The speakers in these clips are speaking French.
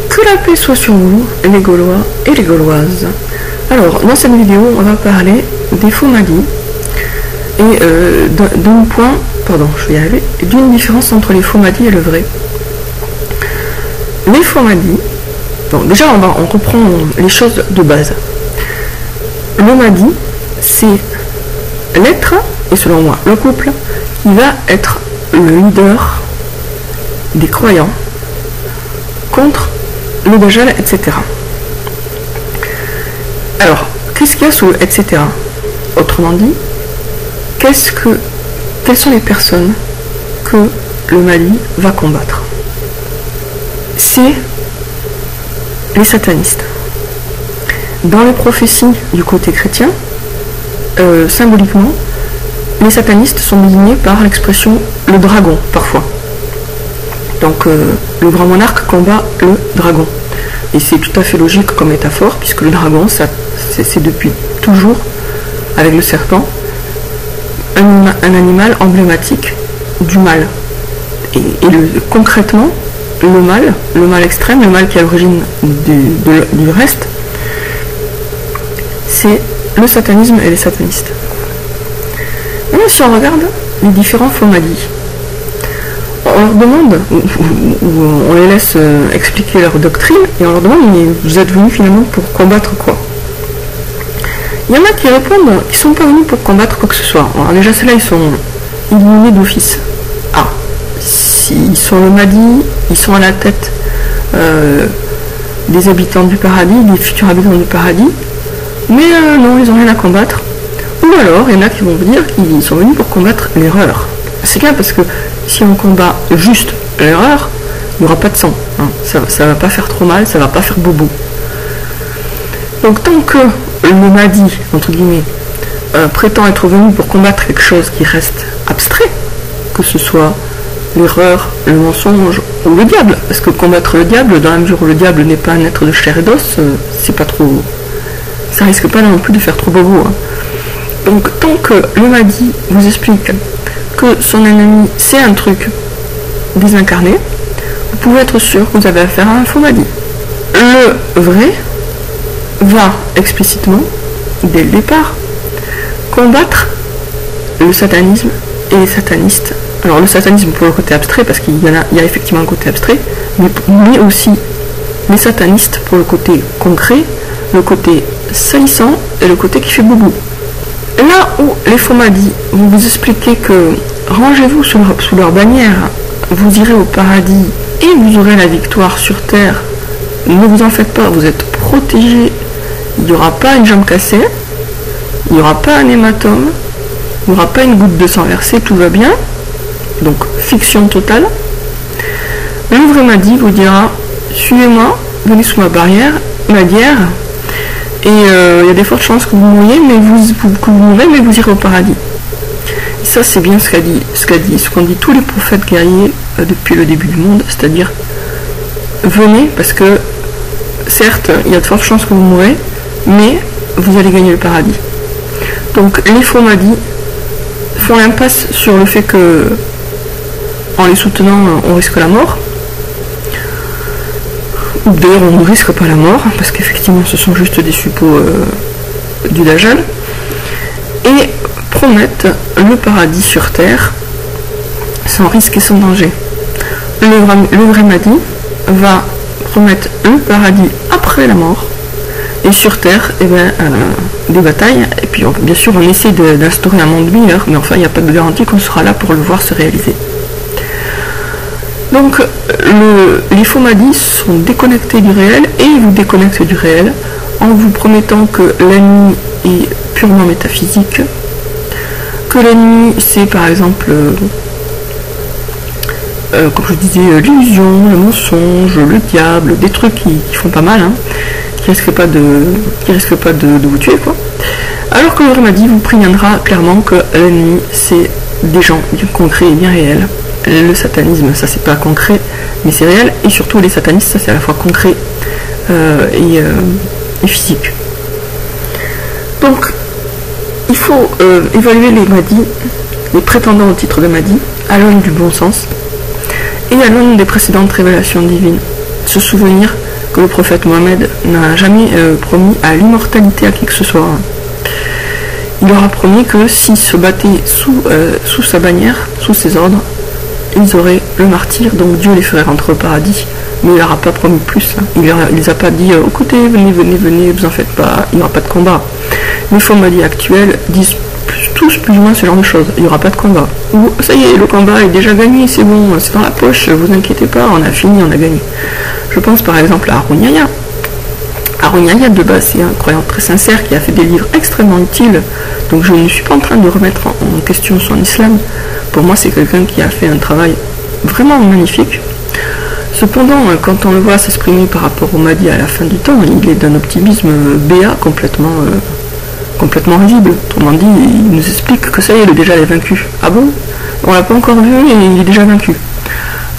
Que la paix soit sur vous, les Gaulois et les Gauloises. Alors, dans cette vidéo, on va parler des faux Madis et d'un point, pardon, je vais y arriver, d'une différence entre les faux Madis et le vrai. Les faux Madis, donc déjà on reprend les choses de base. Le Madi, c'est l'être, et selon moi, le couple, qui va être le leader des croyants contre le Dajjal, etc. Alors, qu'est-ce qu'il y a sous le etc. Autrement dit, quelles sont les personnes que le Mahdi va combattre? C'est les satanistes. Dans les prophéties du côté chrétien, symboliquement, les satanistes sont désignés par l'expression le dragon, parfois. Donc le grand monarque combat le dragon. Et c'est tout à fait logique comme métaphore, puisque le dragon, c'est depuis toujours, avec le serpent, un animal emblématique du mal. Et concrètement, le mal extrême, le mal qui est à l'origine du reste, c'est le satanisme et les satanistes. Maintenant, si on regarde les différents faux Madis, on leur demande, ou on les laisse expliquer leur doctrine, et on leur demande, mais vous êtes venus finalement pour combattre quoi? Il y en a qui répondent qu'ils ne sont pas venus pour combattre quoi que ce soit. Alors déjà, ceux-là, ils sont éliminés d'office. Ah, s'ils sont le Mahdi, ils sont à la tête des habitants du paradis, des futurs habitants du paradis, mais non, ils n'ont rien à combattre. Ou alors, il y en a qui vont vous dire qu'ils sont venus pour combattre l'erreur. C'est clair, parce que si on combat juste l'erreur, il n'y aura pas de sang. Hein. Ça ne va pas faire trop mal, ça ne va pas faire bobo. Donc tant que le Mahdi, entre guillemets, prétend être venu pour combattre quelque chose qui reste abstrait, que ce soit l'erreur, le mensonge ou le diable, parce que combattre le diable, dans la mesure où le diable n'est pas un être de chair et d'os, c'est pas trop... ça risque pas non plus de faire trop bobo. Hein. Donc tant que le Mahdi vous explique que son ennemi c'est un truc désincarné, vous pouvez être sûr que vous avez affaire à un faux Mahdi. Le vrai va explicitement, dès le départ, combattre le satanisme et les satanistes. Alors le satanisme pour le côté abstrait, parce qu'il y a effectivement un côté abstrait, mais aussi les satanistes pour le côté concret, le côté salissant et le côté qui fait boubou. Là où les faux Madis vont vous expliquer que rangez-vous sous leur bannière, vous irez au paradis et vous aurez la victoire sur terre, ne vous en faites pas, vous êtes protégés, il n'y aura pas une jambe cassée, il n'y aura pas un hématome, il n'y aura pas une goutte de sang versée, tout va bien, donc fiction totale. Le vrai Mahdi vous dira suivez-moi, venez sous ma barrière, et il y a des fortes chances que vous mouriez, mais vous irez au paradis. Et ça c'est bien ce qu'ont dit tous les prophètes guerriers depuis le début du monde, c'est-à-dire venez parce que certes il y a de fortes chances que vous mourrez, mais vous allez gagner le paradis. Donc les faux Madis font l'impasse sur le fait que en les soutenant on risque la mort. D'ailleurs on ne risque pas la mort, parce qu'effectivement ce sont juste des suppôts du Dajjal, et promettent le paradis sur terre sans risque et sans danger. Le vrai Mahdi va promettre le paradis après la mort, et sur terre des batailles, et puis bien sûr on essaie d'instaurer un monde meilleur, mais enfin il n'y a pas de garantie qu'on sera là pour le voir se réaliser. Donc les faux Madis sont déconnectés du réel et ils vous déconnectent du réel en vous promettant que l'ennemi est purement métaphysique, que l'ennemi c'est par exemple, comme je disais, l'illusion, le mensonge, le diable, des trucs qui font pas mal, hein, qui risquent pas de vous tuer quoi. Alors que le vrai Mahdi vous préviendra clairement que l'ennemi c'est des gens bien concrets et bien réels. Le satanisme, ça c'est pas concret, mais c'est réel, et surtout les satanistes, ça c'est à la fois concret et physique. Donc, il faut évaluer les Madis, les prétendants au titre de Mahdi, à l'aune du bon sens, et à l'aune des précédentes révélations divines. Se souvenir que le prophète Mohammed n'a jamais promis à l'immortalité à qui que ce soit. Il leur a promis que s'ils se battaient sous sa bannière, sous ses ordres, ils auraient le martyre, donc Dieu les ferait rentrer au paradis. Mais il leur a pas promis plus. Hein. Il les a pas dit écoutez, venez, vous en faites pas, il n'y aura pas de combat. Les Fomadi actuels disent tous plus ou moins ce genre de choses. Il n'y aura pas de combat. Ou ça y est, le combat est déjà gagné, c'est bon, c'est dans la poche, vous inquiétez pas, on a fini, on a gagné. Je pense par exemple à Haroun Yahya. Haroun Yahya de base c'est un croyant très sincère qui a fait des livres extrêmement utiles. Donc je ne suis pas en train de remettre en question son islam. Pour moi c'est quelqu'un qui a fait un travail vraiment magnifique. Cependant, quand on le voit s'exprimer par rapport au Mahdi à la fin du temps, il est d'un optimisme béat complètement risible. Autrement dit, il nous explique que ça y est, il est déjà vaincu. Ah bon? On l'a pas encore vu et il est déjà vaincu.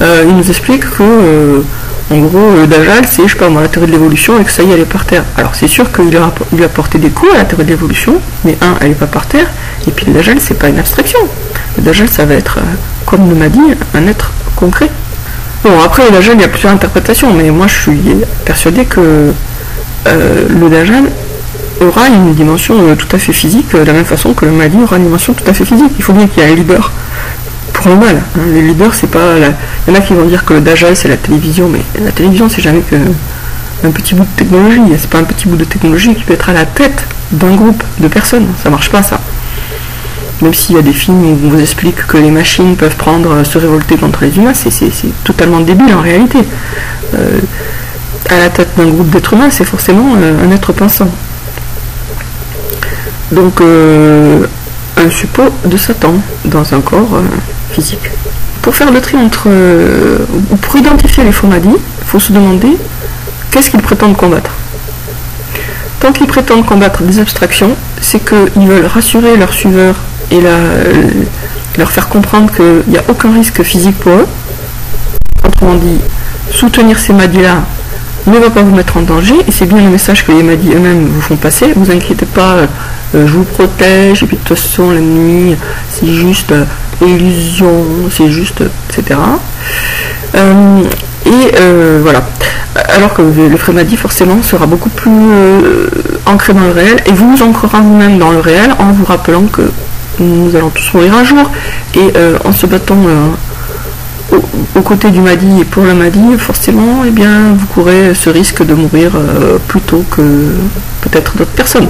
Il nous explique que, en gros, Dajjal, c'est, je sais pas moi, la théorie de l'évolution et que ça y est, elle est par terre. Alors c'est sûr qu'il lui a porté des coups à la théorie de l'évolution, mais elle est pas par terre, et puis le Dajjal, c'est pas une abstraction. Le Dajjal, ça va être, comme le Mahdi, un être concret. Bon, après, le Dajjal, il y a plusieurs interprétations, mais moi, je suis persuadé que le Dajjal aura une dimension tout à fait physique, de la même façon que le Mahdi aura une dimension tout à fait physique. Il faut bien qu'il y ait un leader pour le mal. Hein. Les leaders, c'est pas... Il y en a qui vont dire que le Dajjal, c'est la télévision, mais la télévision, c'est jamais qu'un petit bout de technologie. C'est pas un petit bout de technologie qui peut être à la tête d'un groupe de personnes. Ça marche pas, ça. Même s'il y a des films où on vous explique que les machines peuvent se révolter contre les humains, c'est totalement débile en réalité. À la tête d'un groupe d'êtres humains, c'est forcément un être pensant. Donc, un suppôt de Satan dans un corps physique. Pour faire le tri pour identifier les Fomadi, il faut se demander qu'est-ce qu'ils prétendent combattre. Tant qu'ils prétendent combattre des abstractions, c'est qu'ils veulent rassurer leurs suiveurs et leur faire comprendre qu'il n'y a aucun risque physique pour eux. Autrement dit, soutenir ces Mahdi-là ne va pas vous mettre en danger, et c'est bien le message que les Mahdi eux-mêmes vous font passer. Vous inquiétez pas, je vous protège, et puis de toute façon l'ennemi c'est juste illusion, c'est juste, etc. Voilà. Alors que le vrai Mahdi forcément sera beaucoup plus ancré dans le réel, et vous ancrera vous-même dans le réel en vous rappelant que nous allons tous mourir un jour, et en se battant aux côtés du Mahdi et pour le Mahdi, forcément, eh bien, vous courez ce risque de mourir plus tôt que peut-être d'autres personnes.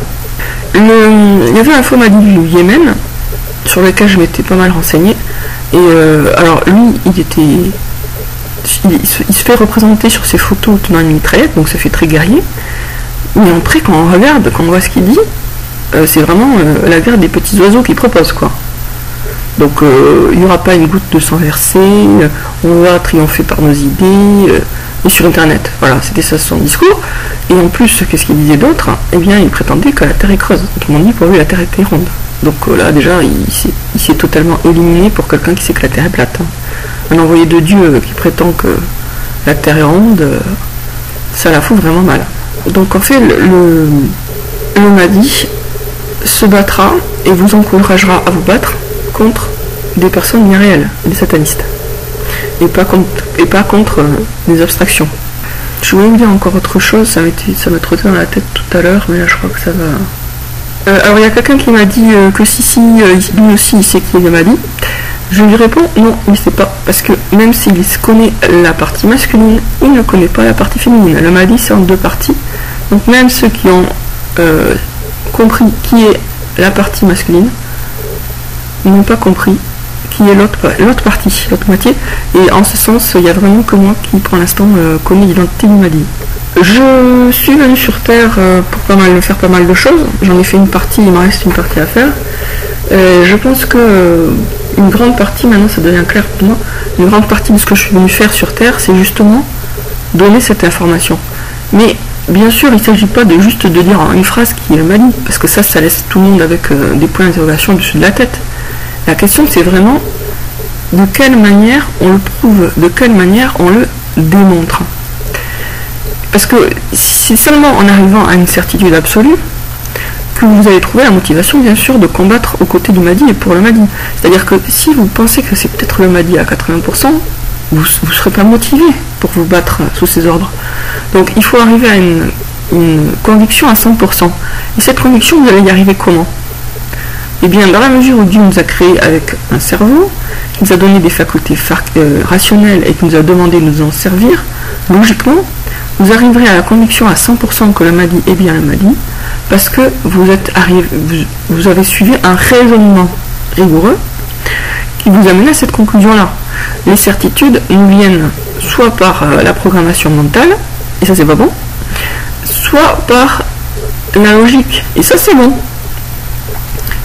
Il y avait un faux Mahdi du Yémen, sur lequel je m'étais pas mal renseigné, et alors lui, il se fait représenter sur ses photos tenant une mitraillette, donc ça fait très guerrier, mais après, quand on regarde, quand on voit ce qu'il dit, c'est vraiment la guerre des petits oiseaux qu'il propose, quoi. Donc il n'y aura pas une goutte de sang versé, on va triompher par nos idées, et sur internet. Voilà, c'était ça son discours. Et en plus, qu'est-ce qu'il disait d'autre? Eh bien, il prétendait que la Terre est creuse. Tout le monde dit pour lui la Terre était ronde. Donc là déjà, il s'est totalement éliminé pour quelqu'un qui sait que la Terre est plate. Un envoyé de Dieu qui prétend que la Terre est ronde, ça la fout vraiment mal. Donc en fait, le Mahdi se battra et vous encouragera à vous battre contre des personnes bien réelles, des satanistes, et pas contre des abstractions. Je voulais me dire encore autre chose, ça m'a trotté dans la tête tout à l'heure, mais là je crois que ça va. Alors il y a quelqu'un qui m'a dit que si lui aussi il sait qui est le Mahdi. Je lui réponds non, il ne sait pas, parce que même s'il connaît la partie masculine, il ne connaît pas la partie féminine. Le Mahdi c'est en deux parties, donc même ceux qui ont compris qui est la partie masculine n'ont pas compris qui est l'autre partie, l'autre moitié, et en ce sens il n'y a vraiment que moi qui pour l'instant connais l'identité du Mahdi. Je suis venu sur Terre pour faire pas mal de choses, j'en ai fait une partie, il me reste une partie à faire. Je pense que une grande partie, maintenant ça devient clair pour moi, une grande partie de ce que je suis venu faire sur Terre, c'est justement donner cette information. Mais bien sûr, il ne s'agit pas juste de dire en une phrase qui est le Mahdi, parce que ça laisse tout le monde avec des points d'interrogation au-dessus de la tête. La question, c'est vraiment de quelle manière on le prouve, de quelle manière on le démontre. Parce que c'est seulement en arrivant à une certitude absolue que vous allez trouver la motivation, bien sûr, de combattre aux côtés du Mahdi et pour le Mahdi. C'est-à-dire que si vous pensez que c'est peut-être le Mahdi à 80%, vous ne serez pas motivé pour vous battre sous ces ordres. Donc il faut arriver à une conviction à 100%. Et cette conviction, vous allez y arriver comment? Eh bien, dans la mesure où Dieu nous a créé avec un cerveau, qui nous a donné des facultés rationnelles et qui nous a demandé de nous en servir, logiquement, vous arriverez à la conviction à 100% que le Mahdi est bien le Mahdi, parce que vous avez suivi un raisonnement rigoureux qui vous amène à cette conclusion-là. Les certitudes nous viennent soit par la programmation mentale, et ça c'est pas bon, soit par la logique, et ça c'est bon.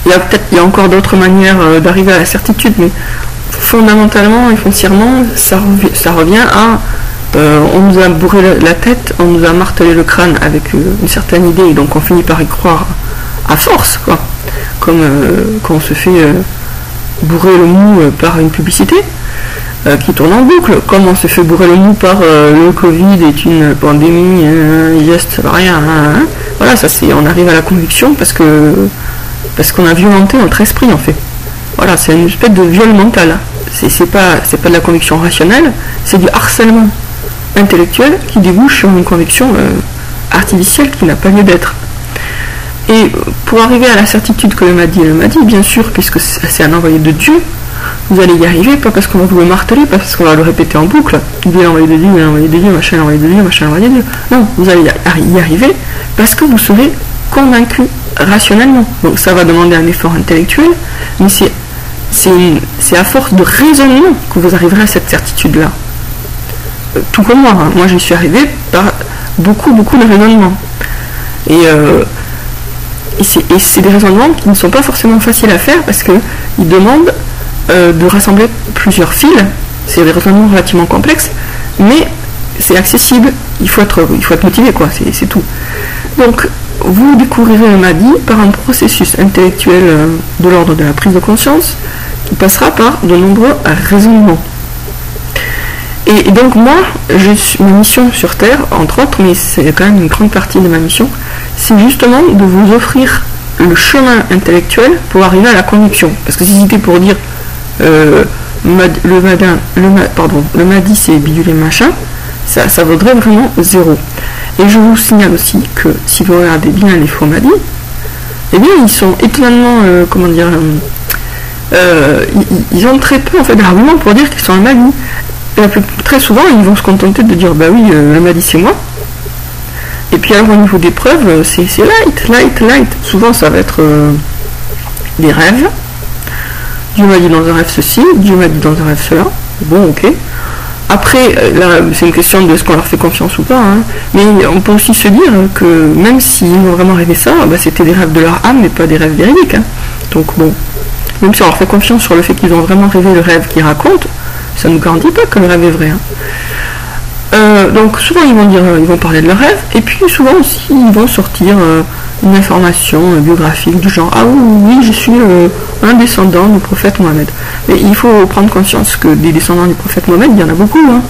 Il y a encore d'autres manières d'arriver à la certitude, mais fondamentalement et foncièrement, ça revient à on nous a bourré la tête, on nous a martelé le crâne avec une certaine idée, et donc on finit par y croire à force, quoi. Comme quand on se fait bourrer le mou par une publicité qui tourne en boucle, comme on se fait bourrer le mou par le Covid est une pandémie, ça va rien, voilà, ça c'est, on arrive à la conviction parce qu'on a violenté notre esprit en fait. Voilà, c'est une espèce de viol mental. C'est pas de la conviction rationnelle, c'est du harcèlement intellectuel qui débouche sur une conviction artificielle qui n'a pas lieu d'être. Et pour arriver à la certitude que le Mahdi est le Mahdi, bien sûr, puisque c'est un envoyé de Dieu, vous allez y arriver, pas parce qu'on va vous le marteler, pas parce qu'on va le répéter en boucle, il est l'envoyé de Dieu, il est l'envoyé de Dieu, machin l'envoyé de Dieu, machin l'envoyé de Dieu. Non, vous allez y arriver parce que vous serez convaincu rationnellement. Donc ça va demander un effort intellectuel, mais c'est à force de raisonnement que vous arriverez à cette certitude-là. Tout comme moi, moi j'y suis arrivé par beaucoup de raisonnements. Et c'est des raisonnements qui ne sont pas forcément faciles à faire parce qu'ils demandent de rassembler plusieurs fils. C'est des raisonnements relativement complexes, mais c'est accessible. Il faut être motivé, quoi, c'est tout. Donc, vous découvrirez le Mahdi par un processus intellectuel de l'ordre de la prise de conscience qui passera par de nombreux raisonnements. Et donc moi, ma mission sur Terre, entre autres, mais c'est quand même une grande partie de ma mission, c'est justement de vous offrir le chemin intellectuel pour arriver à la conviction. Parce que si c'était pour dire le Mahdi c'est bidule et machin, ça vaudrait vraiment zéro. Et je vous signale aussi que si vous regardez bien les faux Mahdi, eh bien ils sont étonnamment, ils ont très peu en fait d'arguments pour dire qu'ils sont un Mahdi. Très souvent ils vont se contenter de dire bah oui le Mahdi c'est moi. Et puis alors au niveau des preuves c'est light. Souvent ça va être des rêves. Dieu m'a dit dans un rêve ceci, Dieu m'a dit dans un rêve cela. Bon ok. Après, là, c'est une question de ce qu'on leur fait confiance ou pas, hein. Mais on peut aussi se dire que même s'ils ont vraiment rêvé ça, bah, c'était des rêves de leur âme, mais pas des rêves véridiques. Hein. Donc bon, même si on leur fait confiance sur le fait qu'ils ont vraiment rêvé le rêve qu'ils racontent, ça ne nous garantit pas que le rêve est vrai. Hein. Donc souvent ils vont parler de leur rêve, et puis souvent aussi ils vont sortir une information biographique du genre ah oui je suis un descendant du prophète Mohammed. Mais il faut prendre conscience que des descendants du prophète Mohammed, il y en a beaucoup, hein.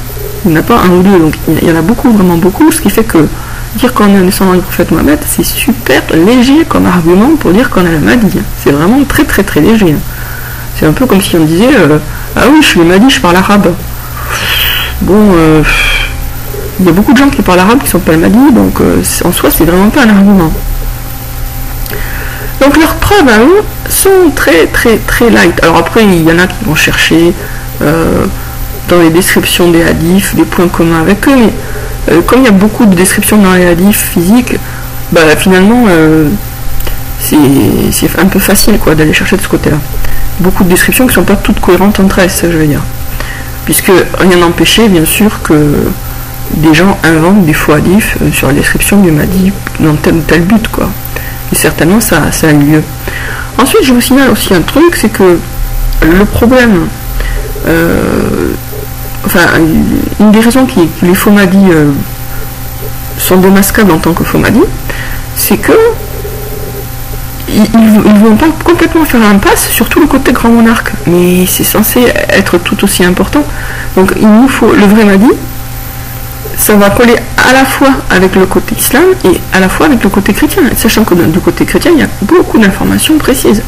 Il n'y en a pas un ou deux, donc il y en a beaucoup, vraiment beaucoup, ce qui fait que dire qu'on est un descendant du prophète Mohammed, c'est super léger comme argument pour dire qu'on est le Mahdi. C'est vraiment très très très léger. C'est un peu comme si on disait ah oui je suis le Mahdi, je parle arabe. Bon, il y a beaucoup de gens qui parlent arabe qui sont pas le Mahdi, donc en soi c'est vraiment pas un argument. Donc leurs preuves à eux sont très très très light. Alors après il y en a qui vont chercher dans les descriptions des hadiths des points communs avec eux, mais comme il y a beaucoup de descriptions dans les hadiths physiques, bah finalement c'est un peu facile quoi d'aller chercher de ce côté-là. Beaucoup de descriptions qui ne sont pas toutes cohérentes entre elles, ça je veux dire. Puisque rien n'empêchait bien sûr que des gens inventent des faux hadiths sur la description du Mahdi dans tel ou tel but quoi. Et certainement ça a eu lieu. Ensuite je vous signale aussi un truc, c'est que le problème, une des raisons que les faux Mahdi sont démasquables en tant que faux Mahdi, c'est que ils vont pas complètement faire l'impasse sur tout le côté grand monarque, mais c'est censé être tout aussi important. Donc il nous faut le vrai Mahdi. Ça va coller à la fois avec le côté islam et à la fois avec le côté chrétien, sachant que du côté chrétien, il y a beaucoup d'informations précises.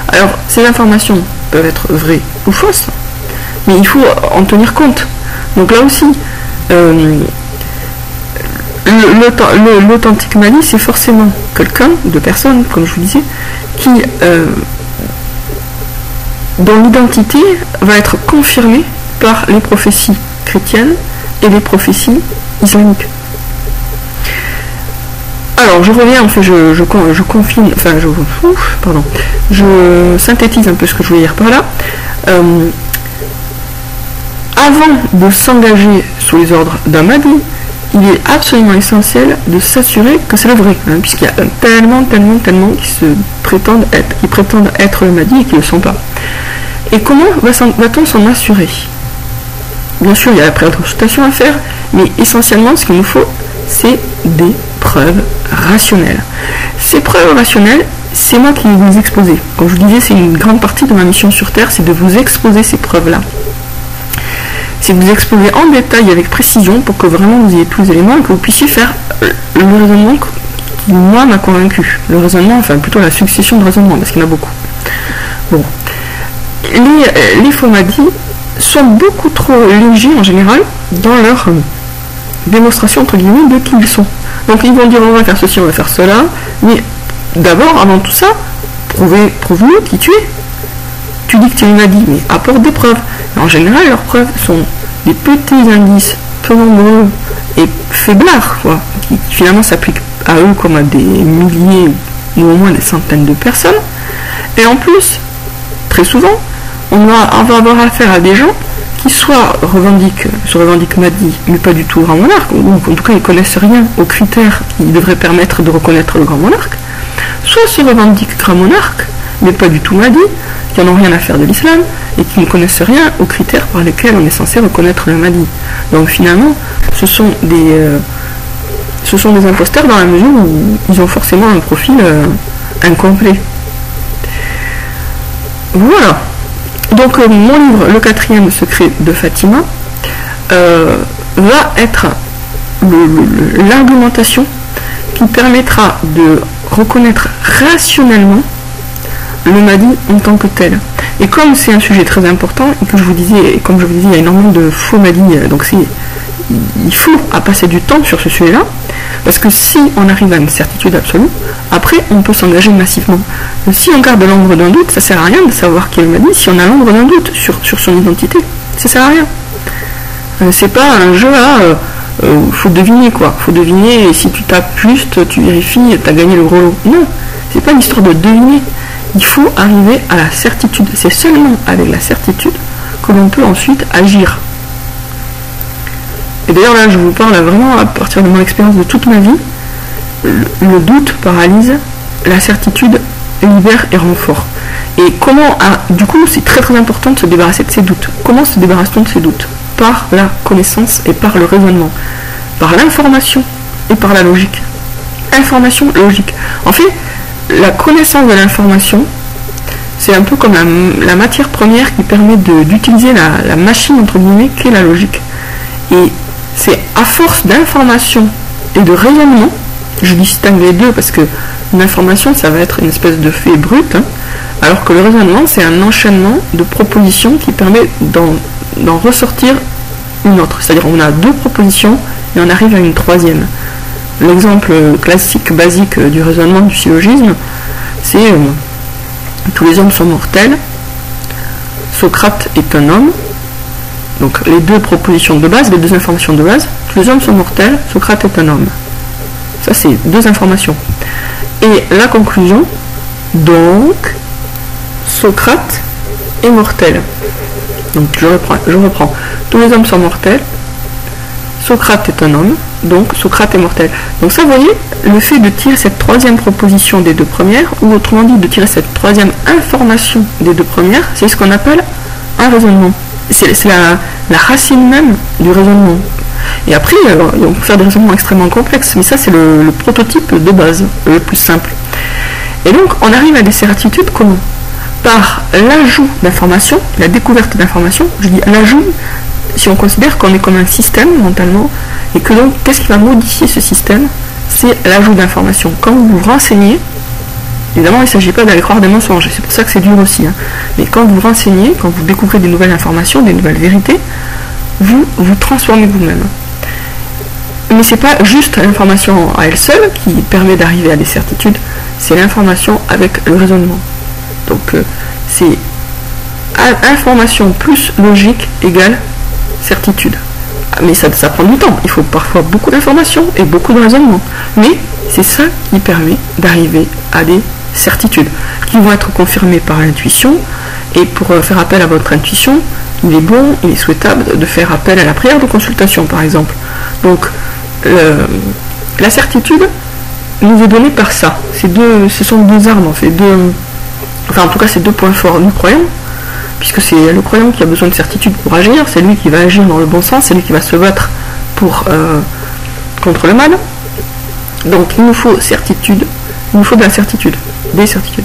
Alors, ces informations peuvent être vraies ou fausses, mais il faut en tenir compte. Donc là aussi, l'authentique Mahdi, c'est forcément quelqu'un, de personne, comme je vous disais, qui, dont l'identité va être confirmée par les prophéties chrétiennes et les prophéties islamiques. Alors, je reviens, en fait, je confine, enfin, je synthétise un peu ce que je voulais dire par là. Avant de s'engager sous les ordres d'un Mahdi, il est absolument essentiel de s'assurer que c'est le vrai, hein, puisqu'il y a tellement qui prétendent être le Mahdi et qui ne le sont pas. Et comment va-t-on s'en assurer? Bien sûr, il y a la préconsultation à faire, mais essentiellement, ce qu'il nous faut, c'est des preuves rationnelles. Ces preuves rationnelles, c'est moi qui vais vous les exposer. Comme je vous disais, c'est une grande partie de ma mission sur Terre, c'est de vous exposer ces preuves-là. C'est de vous exposer en détail avec précision pour que vraiment vous ayez tous les éléments et que vous puissiez faire le raisonnement qui, moi, m'a convaincu. Le raisonnement, enfin plutôt la succession de raisonnements, parce qu'il y en a beaucoup. Bon. Les faux Mahdi sont beaucoup trop légers en général dans leur démonstration entre guillemets de qui ils sont. Donc ils vont dire on va faire ceci, on va faire cela, mais d'abord, avant tout ça, prouve-nous qui tu es. Tu dis que tu es Mahdi, mais apporte des preuves. Et en général, leurs preuves sont des petits indices peu nombreux et faiblards, quoi, qui finalement s'appliquent à eux comme à des milliers ou au moins des centaines de personnes. Et en plus, très souvent, on va avoir affaire à des gens qui soit se revendiquent Mahdi, mais pas du tout grand monarque, ou en tout cas ils ne connaissent rien aux critères qui devraient permettre de reconnaître le grand monarque, soit se revendiquent grand monarque, mais pas du tout Mahdi, qui n'en ont rien à faire de l'islam, et qui ne connaissent rien aux critères par lesquels on est censé reconnaître le Mahdi. Donc finalement, ce sont des imposteurs dans la mesure où ils ont forcément un profil incomplet. Voilà. Donc mon livre, le 4e secret de Fatima, va être l'argumentation qui permettra de reconnaître rationnellement le Mahdi en tant que tel. Et comme c'est un sujet très important, et que comme je vous disais, il y a énormément de faux Mahdi, donc il faut passer du temps sur ce sujet-là, parce que si on arrive à une certitude absolue, après on peut s'engager massivement. Si on garde l'ombre d'un doute, ça sert à rien de savoir qui est le Mahdi si on a l'ombre d'un doute sur son identité. Ça sert à rien. C'est pas un jeu à faut deviner quoi. Faut deviner et si tu tapes juste, tu vérifies, tu as gagné le gros lot. Non, c'est pas une histoire de deviner. Il faut arriver à la certitude. C'est seulement avec la certitude que l'on peut ensuite agir. Et d'ailleurs là je vous parle vraiment à partir de mon expérience de toute ma vie. Le doute paralyse, la certitude libère et renfort. Et du coup c'est très très important de se débarrasser de ces doutes. Comment se débarrasse-t-on de ces doutes? Par la connaissance et par le raisonnement. Par l'information et par la logique. Information, logique. En fait, la connaissance de l'information, c'est un peu comme la matière première qui permet d'utiliser la machine entre guillemets qu'est la logique. Et c'est à force d'information et de raisonnement, je distingue les deux parce que l'information ça va être une espèce de fait brut, hein, alors que le raisonnement c'est un enchaînement de propositions qui permet d'en ressortir une autre. C'est-à-dire on a deux propositions et on arrive à une troisième. L'exemple classique, basique du raisonnement du syllogisme, c'est tous les hommes sont mortels, Socrate est un homme. Donc les deux propositions de base, les deux informations de base, tous les hommes sont mortels, Socrate est un homme. Ça c'est deux informations. Et la conclusion, donc, Socrate est mortel. Donc je reprends. Tous les hommes sont mortels, Socrate est un homme, donc Socrate est mortel. Donc ça, vous voyez, le fait de tirer cette troisième proposition des deux premières, ou autrement dit de tirer cette troisième information des deux premières, c'est ce qu'on appelle un raisonnement. C'est la racine même du raisonnement. Et après, on peut faire des raisonnements extrêmement complexes, mais ça c'est le prototype de base, le plus simple. Et donc on arrive à des certitudes comment? Par l'ajout d'informations, la découverte d'informations, je dis l'ajout, si on considère qu'on est comme un système mentalement, et que donc qu'est-ce qui va modifier ce système? C'est l'ajout d'informations. Quand vous vous renseignez, évidemment il ne s'agit pas d'aller croire des mensonges, c'est pour ça que c'est dur aussi, hein. Mais quand vous vous renseignez, quand vous découvrez des nouvelles informations, des nouvelles vérités, vous vous transformez vous-même. Mais c'est pas juste l'information à elle seule qui permet d'arriver à des certitudes, c'est l'information avec le raisonnement. Donc c'est information plus logique égale certitude. Mais ça prend du temps, il faut parfois beaucoup d'informations et beaucoup de raisonnement. Mais c'est ça qui permet d'arriver à des certitudes, qui vont être confirmées par l'intuition. Et pour faire appel à votre intuition, il est bon, il est souhaitable de faire appel à la prière de consultation par exemple. Donc la certitude nous est donnée par ça. Ce sont deux armes, en fait, en tout cas c'est deux points forts du croyant, puisque c'est le croyant qui a besoin de certitude pour agir, c'est lui qui va agir dans le bon sens, c'est lui qui va se battre contre le mal. Donc il nous faut certitude, il nous faut de la certitude, des certitudes.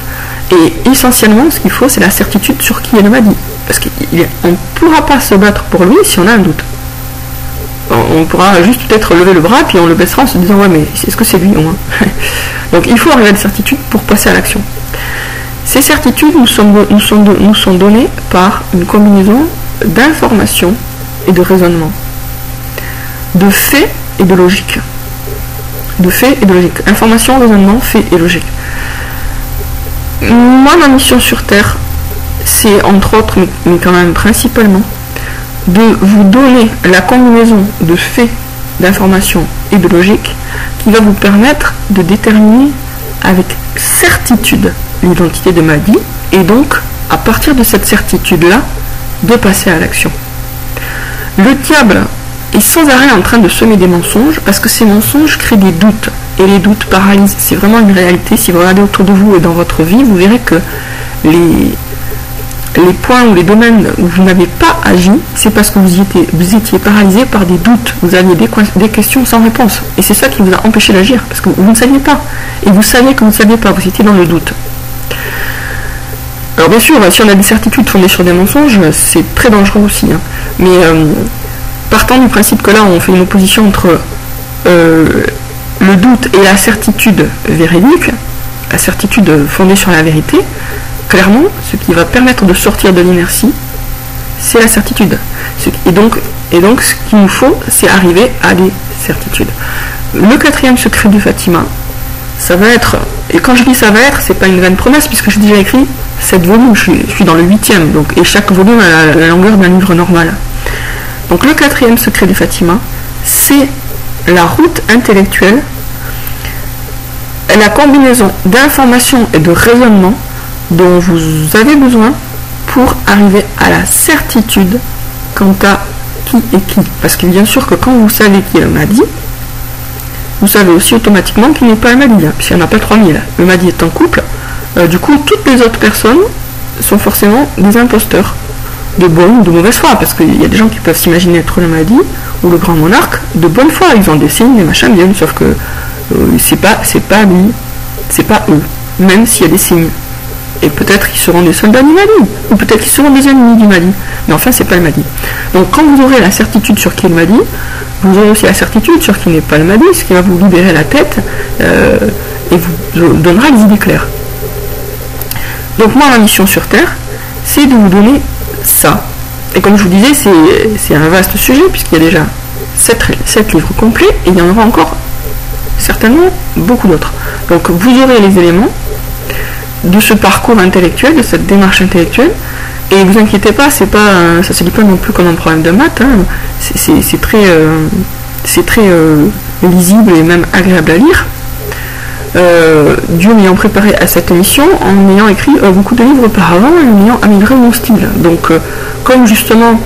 Et essentiellement ce qu'il faut c'est la certitude sur qui est le Mahdi, parce qu'on ne pourra pas se battre pour lui si on a un doute. On pourra juste peut-être lever le bras puis on le baissera en se disant ouais mais est-ce que c'est lui au moins. Donc il faut arriver à des certitudes pour passer à l'action. Ces certitudes nous sont données par une combinaison d'informations et de raisonnement, de faits et de logique. De faits et de logique. Information, raisonnement, faits et logique. Moi, ma mission sur Terre, c'est entre autres, mais quand même principalement, de vous donner la combinaison de faits, d'informations et de logique qui va vous permettre de déterminer avec certitude l'identité de Mahdi et donc, à partir de cette certitude-là, de passer à l'action. Le diable est sans arrêt en train de semer des mensonges parce que ces mensonges créent des doutes et les doutes paralysent. C'est vraiment une réalité. Si vous regardez autour de vous et dans votre vie, vous verrez que les points ou les domaines où vous n'avez pas agi, c'est parce que vous étiez paralysé par des doutes. Vous aviez des questions sans réponse. Et c'est ça qui vous a empêché d'agir, parce que vous ne saviez pas. Et vous saviez que vous ne saviez pas, vous étiez dans le doute. Alors bien sûr, si on a des certitudes fondées sur des mensonges, c'est très dangereux aussi. Hein. Mais partant du principe que là, on fait une opposition entre le doute et la certitude véridique, la certitude fondée sur la vérité, clairement, ce qui va permettre de sortir de l'inertie, c'est la certitude. Et donc, ce qu'il nous faut, c'est arriver à des certitudes. Le quatrième secret de Fatima, ça va être, et quand je dis ça va être, c'est pas une vaine promesse, puisque j'ai déjà écrit 7 volumes, je suis dans le 8e, donc, et chaque volume a la longueur d'un livre normal. Donc le quatrième secret de Fatima, c'est la route intellectuelle, la combinaison d'informations et de raisonnement dont vous avez besoin pour arriver à la certitude quant à qui est qui. Parce que bien sûr que quand vous savez qui est le Mahdi, vous savez aussi automatiquement qu'il n'est pas un Mahdi, puisqu'il n'y en a pas 3000. Le Mahdi est en couple, du coup toutes les autres personnes sont forcément des imposteurs, de bonne ou de mauvaise foi, parce qu'il y a des gens qui peuvent s'imaginer être le Mahdi ou le grand monarque de bonne foi, ils ont des signes, des machins bien, sauf que c'est pas lui, c'est pas eux, même s'il y a des signes. Et peut-être qu'ils seront des soldats du Mahdi, ou peut-être qu'ils seront des ennemis du Mahdi. Mais enfin, c'est pas le Mahdi. Donc quand vous aurez la certitude sur qui est le Mahdi, vous aurez aussi la certitude sur qui n'est pas le Mahdi, ce qui va vous libérer la tête et vous donnera des idées claires. Donc moi, ma mission sur Terre, c'est de vous donner ça. Et comme je vous disais, c'est un vaste sujet, puisqu'il y a déjà 7 livres complets, et il y en aura encore certainement beaucoup d'autres. Donc vous aurez les éléments de ce parcours intellectuel, de cette démarche intellectuelle, et vous inquiétez pas, ça se lit pas non plus comme un problème de maths, hein. C'est très lisible et même agréable à lire. Dieu m'ayant préparé à cette émission en ayant écrit beaucoup de livres auparavant et en ayant amélioré mon style. Donc comme justement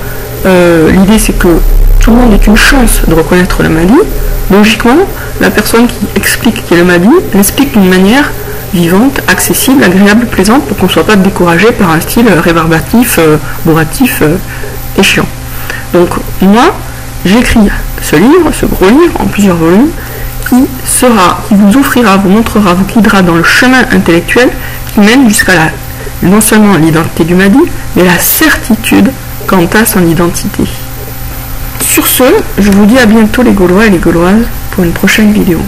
l'idée c'est que tout le monde ait une chance de reconnaître le Mahdi, logiquement la personne qui explique qui est le Mahdi l'explique d'une manière vivante, accessible, agréable, plaisante, pour qu'on ne soit pas découragé par un style rébarbatif, bourratif et chiant. Donc moi, j'écris ce livre, ce gros livre, en plusieurs volumes, qui vous offrira, vous montrera, vous guidera dans le chemin intellectuel qui mène jusqu'à non seulement l'identité du Mahdi, mais la certitude quant à son identité. Sur ce, je vous dis à bientôt les Gaulois et les Gauloises pour une prochaine vidéo.